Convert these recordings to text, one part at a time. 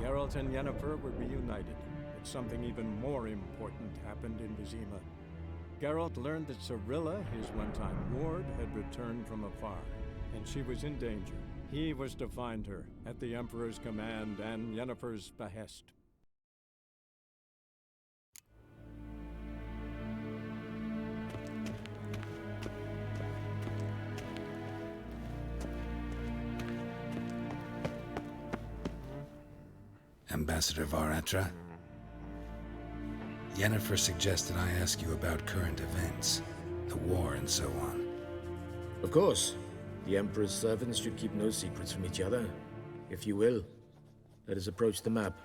Geralt and Yennefer were reunited, but something even more important happened in Vizima. Geralt learned that Cirilla, his one-time ward, had returned from afar, and she was in danger. He was to find her, at the Emperor's command and Yennefer's behest. Ambassador Varatra? Yennefer suggested I ask you about current events, the war and so on. Of course. The Emperor's servants should keep no secrets from each other. If you will, let us approach the map.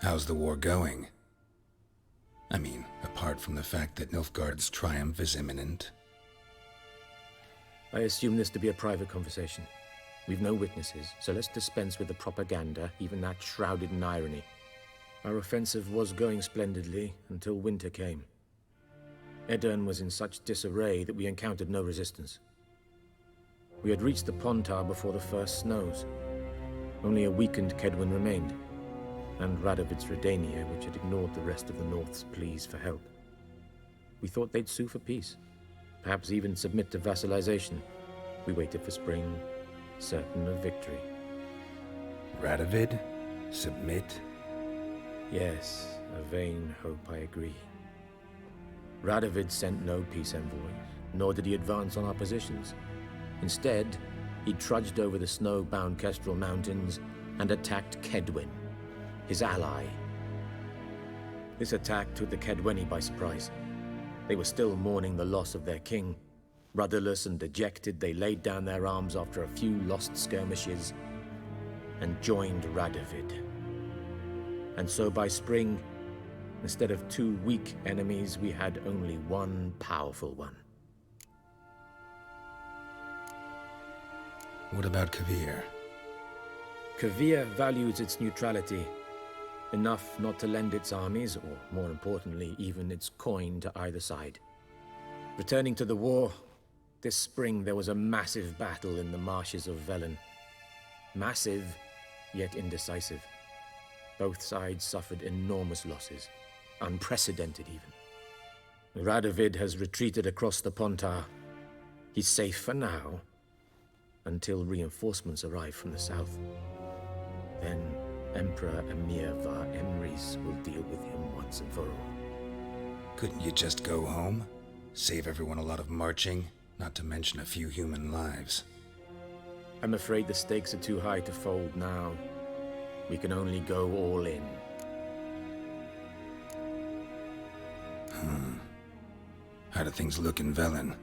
How's the war going? I mean, apart from the fact that Nilfgaard's triumph is imminent. I assume this to be a private conversation. We've no witnesses, so let's dispense with the propaganda, even that shrouded in irony. Our offensive was going splendidly until winter came. Aedirn was in such disarray that we encountered no resistance. We had reached the Pontar before the first snows. Only a weakened Kaedwen remained, and Radovid's Redania, which had ignored the rest of the North's pleas for help. We thought they'd sue for peace, perhaps even submit to vassalization. We waited for spring, certain of victory. Radovid? Submit? Yes, a vain hope, I agree. Radovid sent no peace envoys, nor did he advance on our positions. Instead, he trudged over the snow-bound Kestrel Mountains and attacked Kaedwen, his ally. This attack took the Kaedweni by surprise. They were still mourning the loss of their king. Rudderless and dejected, they laid down their arms after a few lost skirmishes and joined Radovid. And so by spring, instead of two weak enemies, we had only one powerful one. What about Kovir? Kovir values its neutrality, enough not to lend its armies, or more importantly, even its coin to either side. Returning to the war, this spring there was a massive battle in the marshes of Velen. Massive, yet indecisive. Both sides suffered enormous losses, unprecedented even. Radovid has retreated across the Pontar. He's safe for now, until reinforcements arrive from the south. Then Emperor Emhyr var Emreis will deal with him once and for all. Couldn't you just go home? Save everyone a lot of marching, not to mention a few human lives. I'm afraid the stakes are too high to fold now. We can only go all in. How do things look in Velen?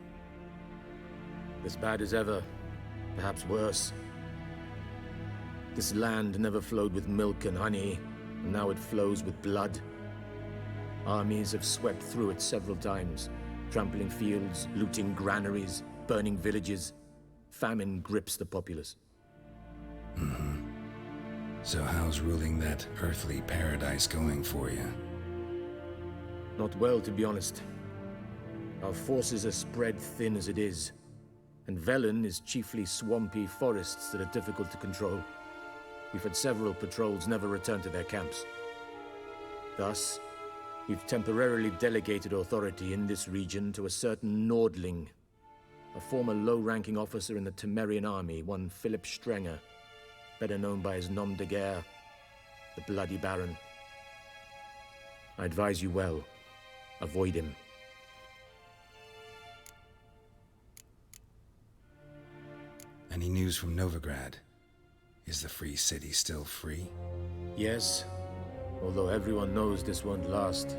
As bad as ever, perhaps worse. This land never flowed with milk and honey, and now it flows with blood. Armies have swept through it several times, trampling fields, looting granaries, burning villages. Famine grips the populace. So how's ruling that earthly paradise going for you? Not well, to be honest. Our forces are spread thin as it is, and Velen is chiefly swampy forests that are difficult to control. We've had several patrols never return to their camps. Thus, we've temporarily delegated authority in this region to a certain Nordling, a former low-ranking officer in the Temerian army, one Philip Strenger, better known by his nom de guerre, the Bloody Baron. I advise you well, avoid him. Any news from Novigrad? Is the free city still free? Yes, although everyone knows this won't last.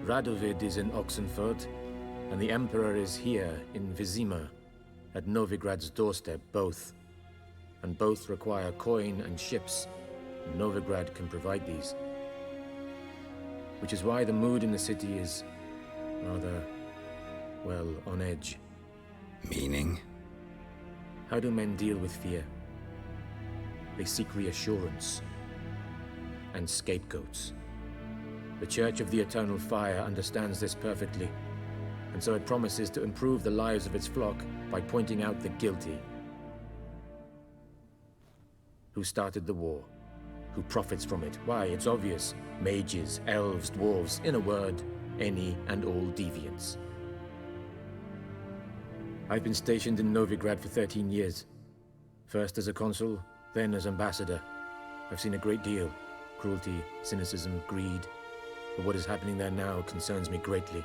Radovid is in Oxenfurt, and the Emperor is here in Vizima, at Novigrad's doorstep, both. And both require coin and ships. Novigrad can provide these. Which is why the mood in the city is rather, well, on edge. Meaning? How do men deal with fear? They seek reassurance and scapegoats. The Church of the Eternal Fire understands this perfectly. and so it promises to improve the lives of its flock by pointing out the guilty. Who started the war? Who profits from it? Why, it's obvious. Mages, elves, dwarves, in a word, any and all deviants. I've been stationed in Novigrad for 13 years. First as a consul, then as ambassador. I've seen a great deal. Cruelty, cynicism, greed. But what is happening there now concerns me greatly.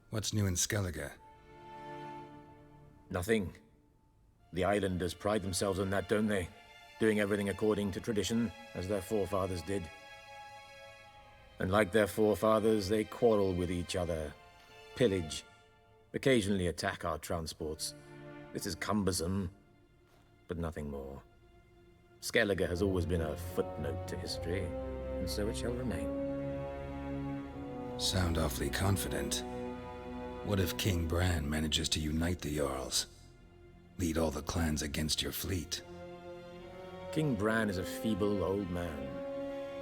What's new in Skellige? Nothing. The islanders pride themselves on that, don't they? Doing everything according to tradition, as their forefathers did. And like their forefathers, they quarrel with each other, pillage, occasionally attack our transports. This is cumbersome, but nothing more. Skellige has always been a footnote to history, and so it shall remain. Sound awfully confident. What if King Bran manages to unite the Jarls? Lead all the clans against your fleet? King Bran is a feeble old man.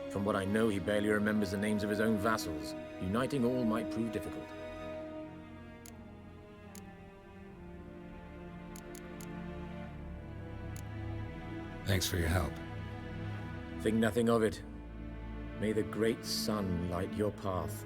From what I know, he barely remembers the names of his own vassals. Uniting all might prove difficult. Thanks for your help. Think nothing of it. May the great sun light your path.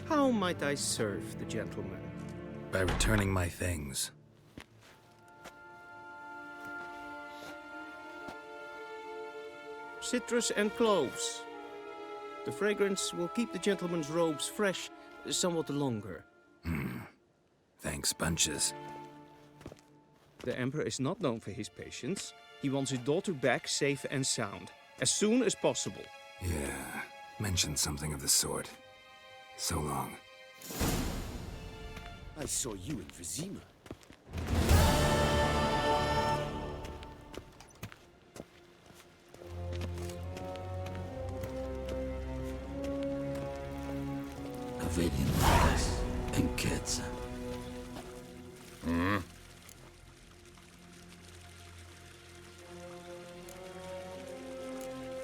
How might I serve the gentleman? By returning my things. Citrus and cloves. The fragrance will keep the gentleman's robes fresh somewhat longer. Thanks, bunches. The Emperor is not known for his patience. He wants his daughter back safe and sound, as soon as possible. Yeah, mentioned something of the sort. So long. I saw you in Vizima. Avadian Pass and Ketsa.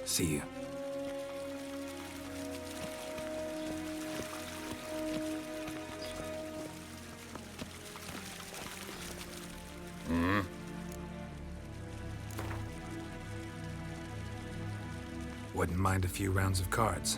See you. Wouldn't mind a few rounds of cards.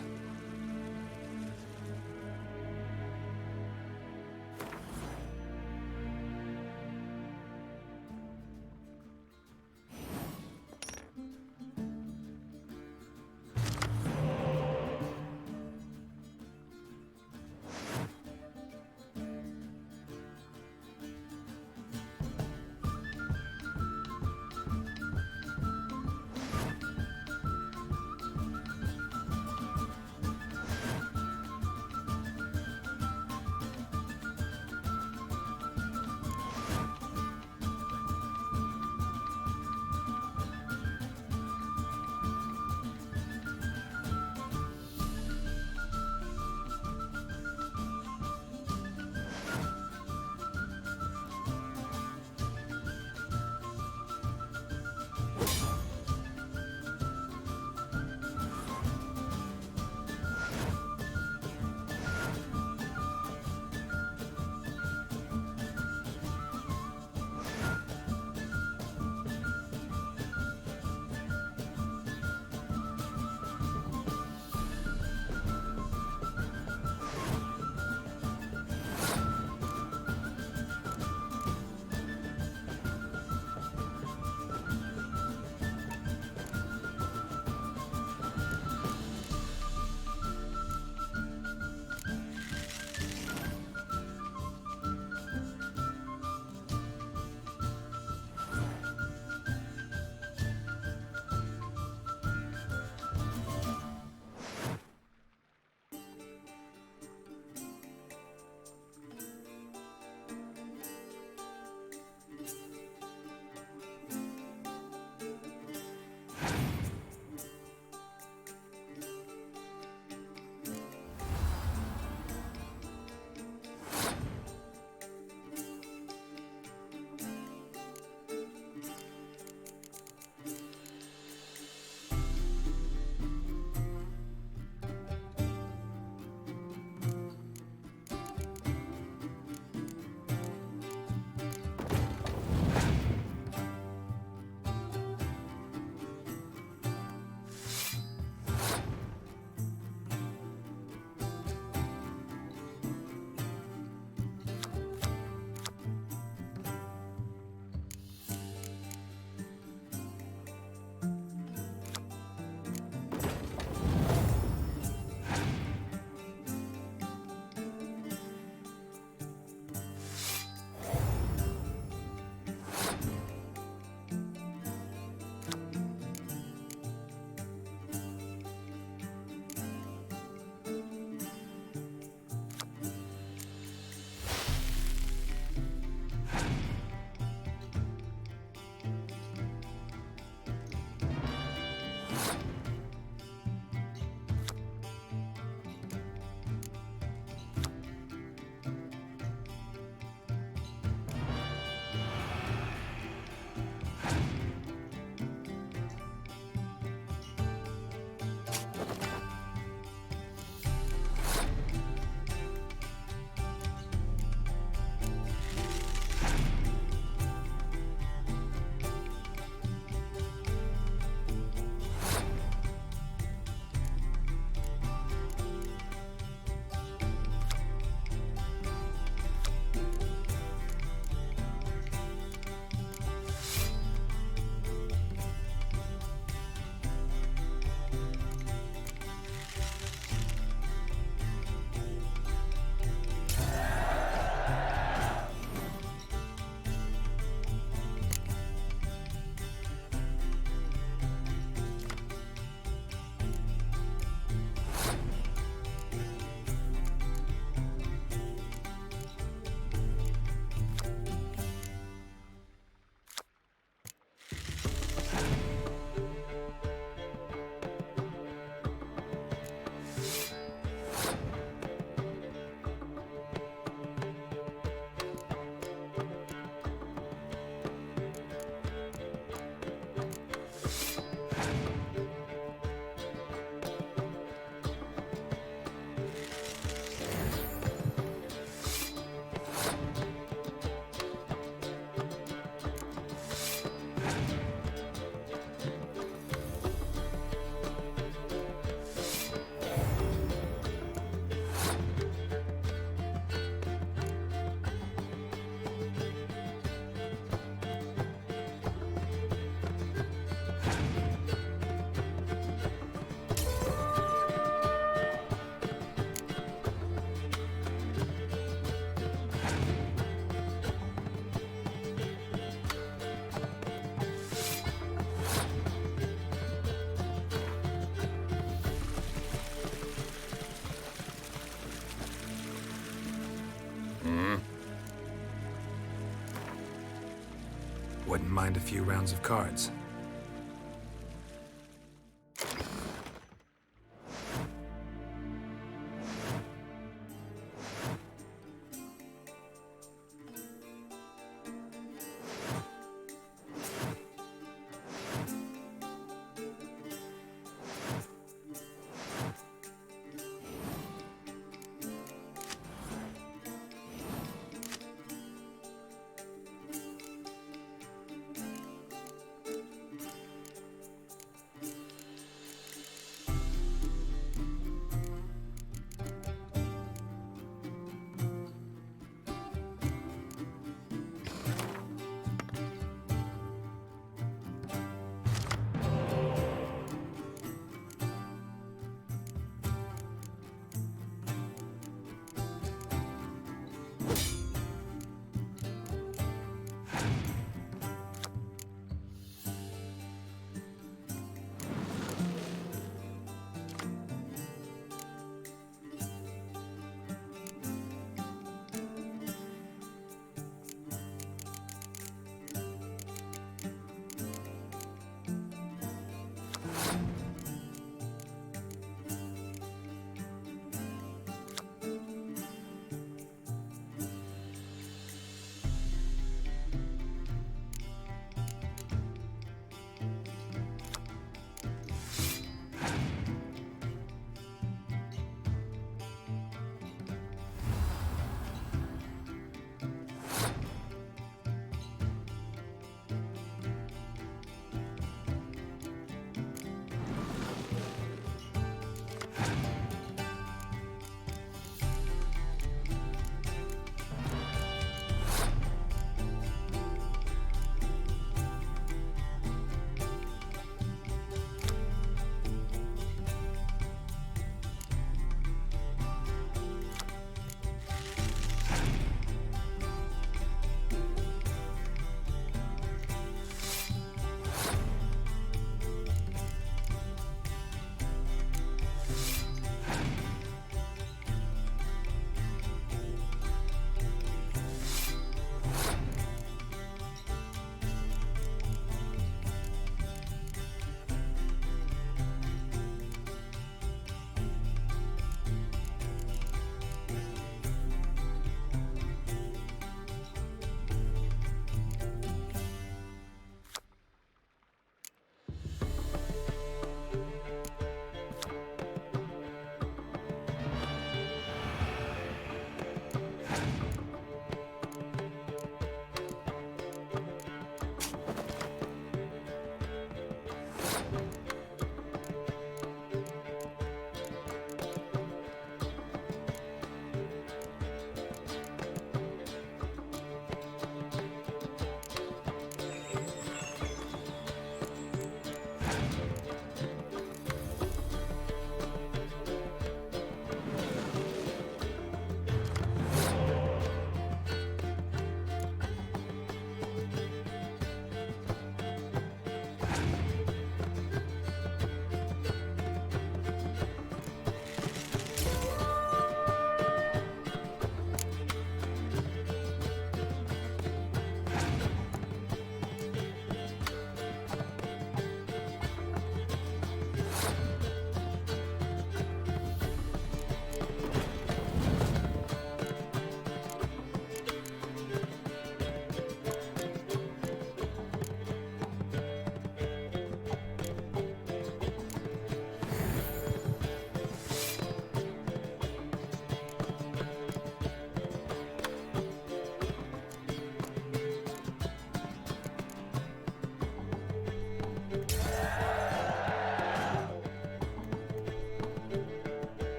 wouldn't mind a few rounds of cards.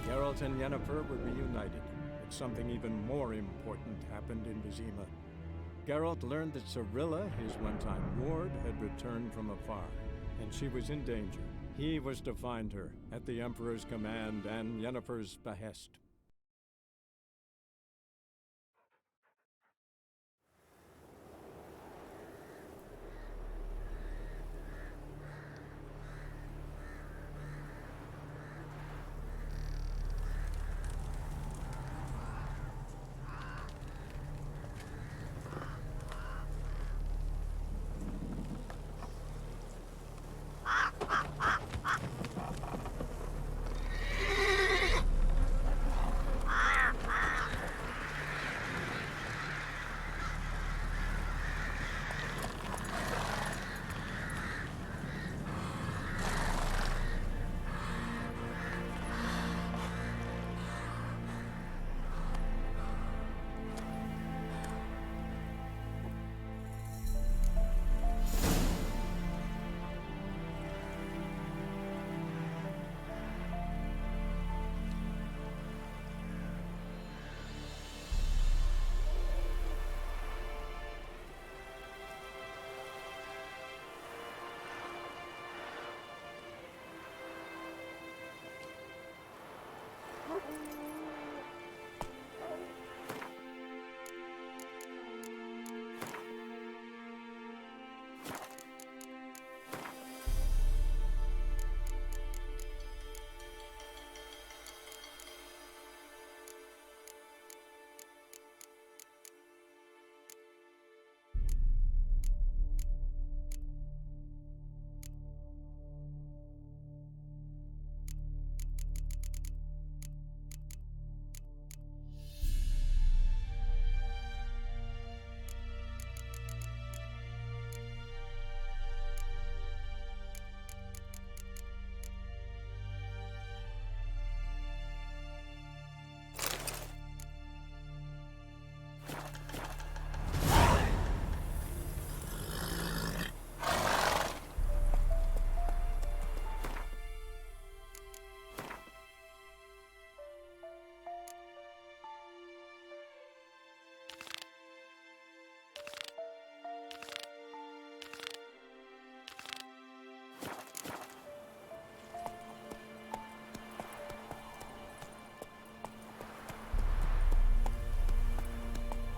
Geralt and Yennefer were reunited, but something even more important happened in Vizima. Geralt learned that Cirilla, his one-time ward, had returned from afar, and she was in danger. He was to find her, at the Emperor's command and Yennefer's behest.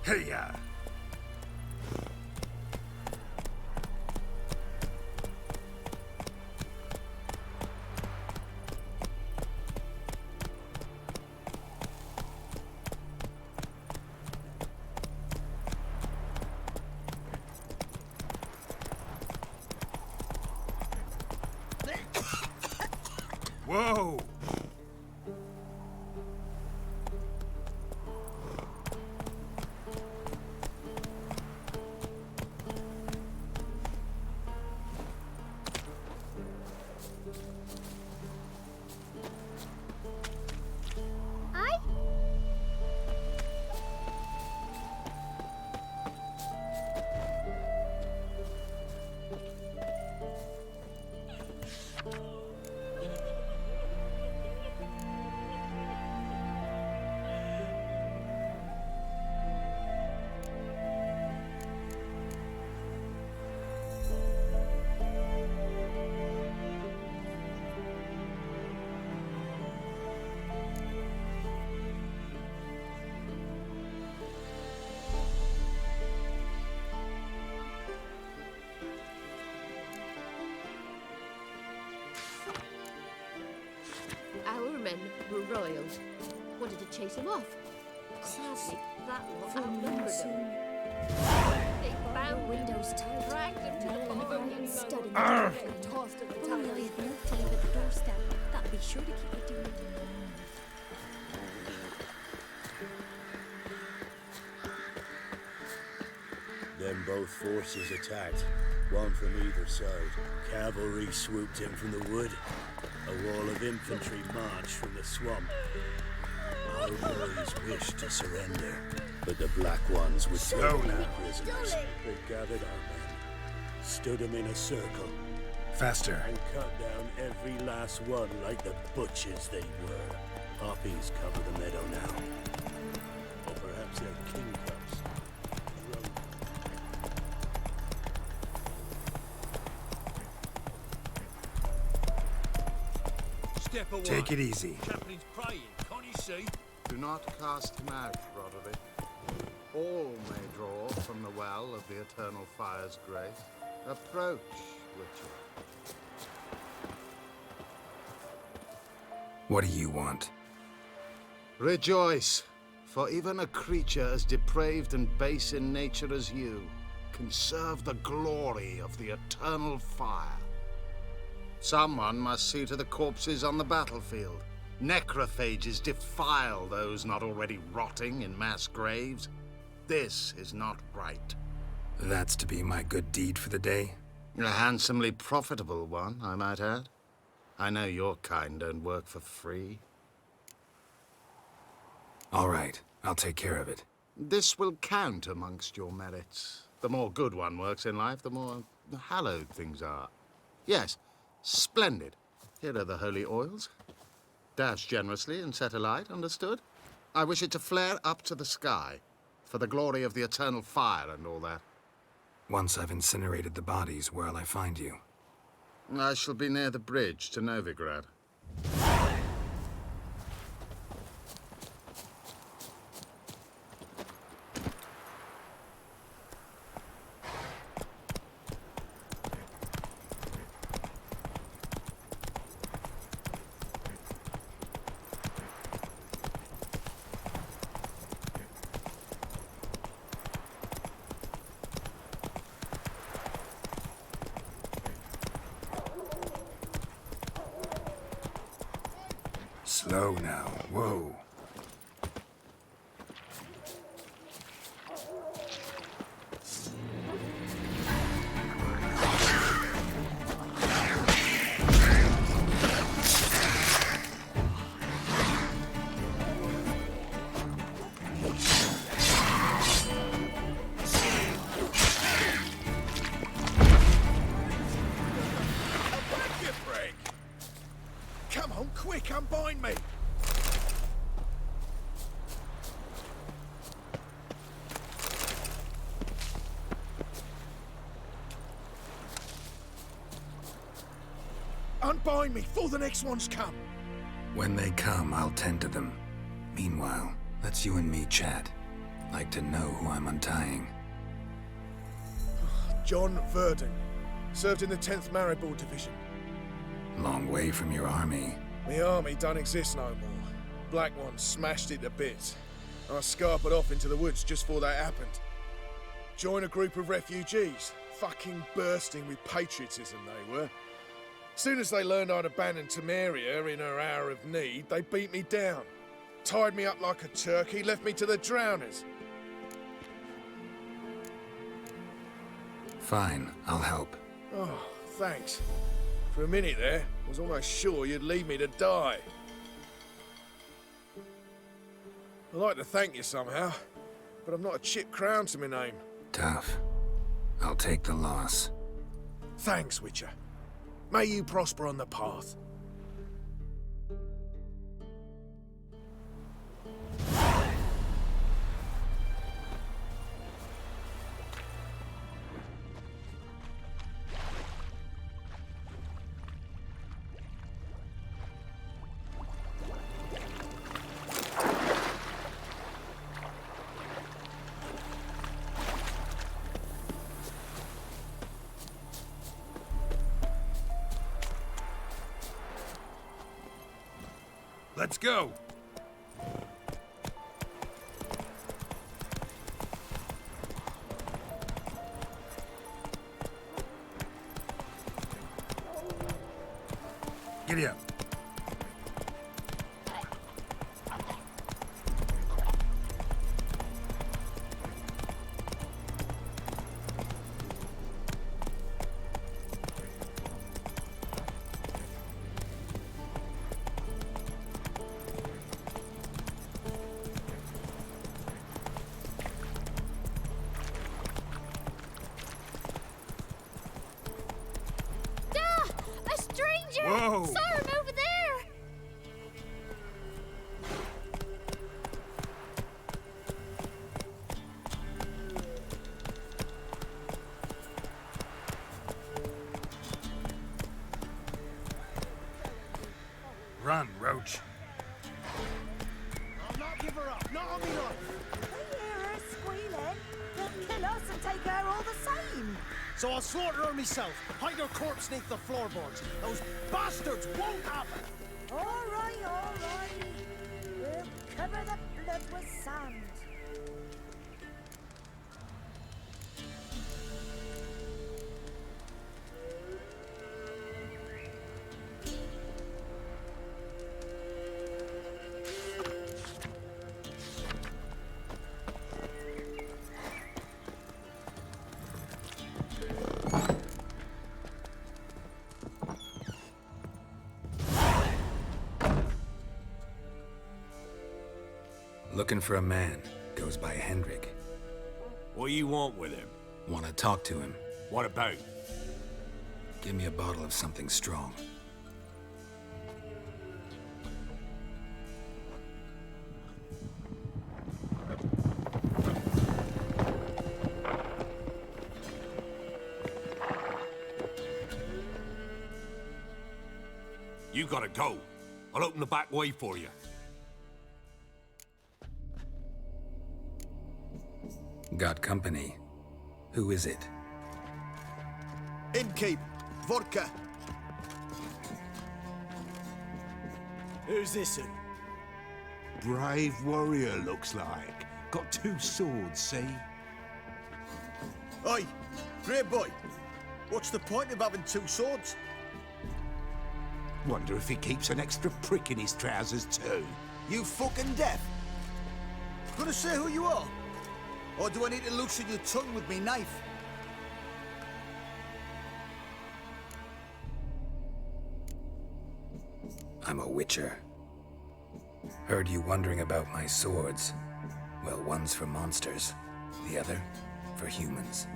Hey-ya! Whoa! Our men were royal. Wanted to chase him off. Sadly, that lot outnumbered them. They bound windows tight, dragged him to the Bavarian stood in the dark and tossed at the time. I had milk to leave at the doorstep. That'll be sure to keep you doing it. Then both forces attacked, one from either side. Cavalry swooped in from the wood. A wall of infantry marched from the swamp. Our boys wished to surrender, but the Black Ones would take no prisoners. They gathered our men, stood them in a circle, Faster. and cut down every last one like the butchers they were. Poppies cover the meadow now. Or perhaps they're king cups. Step away. Take it easy. Chaplain's praying, can't you see? Do not cast him out, Roderick. All may draw from the well of the Eternal Fire's grace. Approach, Witcher. What do you want? Rejoice, for even a creature as depraved and base in nature as you can serve the glory of the Eternal Fire. Someone must see to the corpses on the battlefield. Necrophages defile those not already rotting in mass graves. This is not right. That's to be my good deed for the day? A handsomely profitable one, I might add. I know your kind don't work for free. All right, I'll take care of it. This will count amongst your merits. The more good one works in life, the more hallowed things are. Yes, splendid. Here are the holy oils. Dash generously and set alight, understood? I wish it to flare up to the sky, for the glory of the Eternal Fire and all that. Once I've incinerated the bodies, where'll I find you? I shall be near the bridge to Novigrad. Slow now, whoa. Come on, quick, unbind me! Unbind me before the next ones come! When they come, I'll tend to them. Meanwhile, let's you and me chat. Like to know who I'm untying. John Verdon. Served in the 10th Maribor Division. Long way from your army. The army don't exist no more. Black Ones smashed it to bits. I scarpered off into the woods just before that happened. Joined a group of refugees. Fucking bursting with patriotism they were. Soon as they learned I'd abandoned Temeria in her hour of need, they beat me down. Tied me up like a turkey, left me to the drowners. Fine, I'll help. Oh, thanks. For a minute there, I was almost sure you'd leave me to die. I'd like to thank you somehow, but I've not a chip crown to my name. Tough. I'll take the loss. Thanks, Witcher. May you prosper on the path. Let's go! Giddy up. A stranger! Whoa! Saw him over give her up, not on me life. They hear her squealing. They'll kill us and take her all the same. So I'll slaughter her myself, hide her corpse neath the floorboards. Those bastards won't happen. All right, all right. We'll cover the blood with sand. Looking for a man. Goes by Hendrik. What do you want with him? Want to talk to him. What about? Give me a bottle of something strong. You gotta go. I'll open the back way for you. Got company. Who is it? Innkeep, vodka. Who's this? Brave warrior, looks like. Got 2 swords, see? Oi, great boy. What's the point of having 2 swords? Wonder if he keeps an extra prick in his trousers too. You fucking deaf? Gonna say who you are? Or do I need to loosen your tongue with me knife? I'm a witcher. Heard you wondering about my swords. Well, one's for monsters, the other for humans.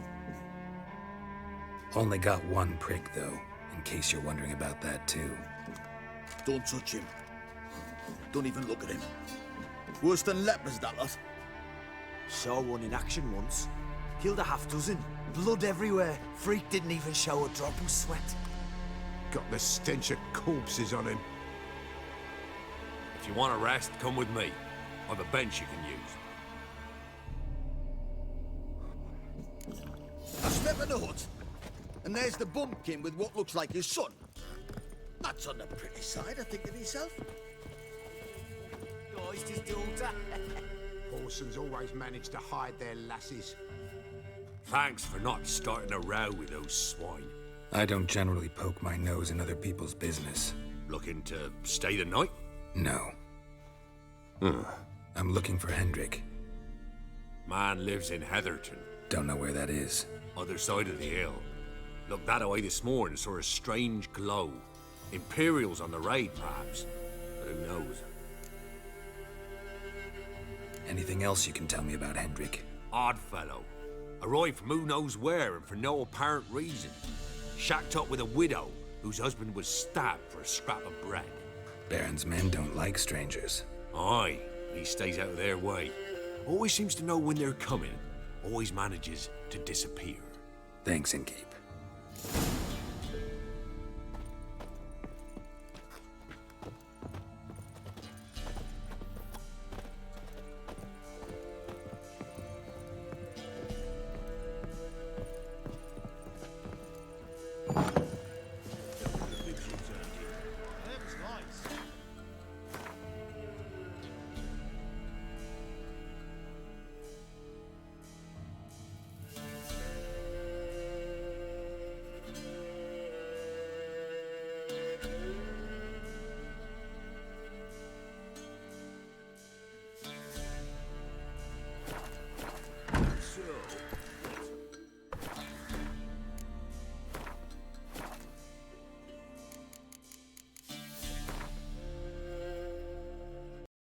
Only got 1 prick, though, in case you're wondering about that, too. Don't touch him. Don't even look at him. Worse than lepers, that lot. Saw one in action once. Killed a half-dozen. Blood everywhere. Freak didn't even show a drop of sweat. Got the stench of corpses on him. If you want a rest, come with me. I've a bench you can use. I step in the hut, and there's the bumpkin with what looks like his son. That's on the pretty side, I think to myself. Oh, it's his daughter. Horsons always manage to hide their lasses. Thanks for not starting a row with those swine. I don't generally poke my nose in other people's business. Looking to stay the night? No. I'm looking for Hendrik. Man lives in Heatherton. Don't know where that is. Other side of the hill. Looked that away this morning, saw a strange glow. Imperials on the raid, perhaps. But who knows? Anything else you can tell me about Hendrik? Odd fellow. Arrived from who knows where and for no apparent reason. Shacked up with a widow whose husband was stabbed for a scrap of bread. Baron's men don't like strangers. Aye, he stays out of their way. Always seems to know when they're coming. Always manages to disappear. Thanks, Innkeep.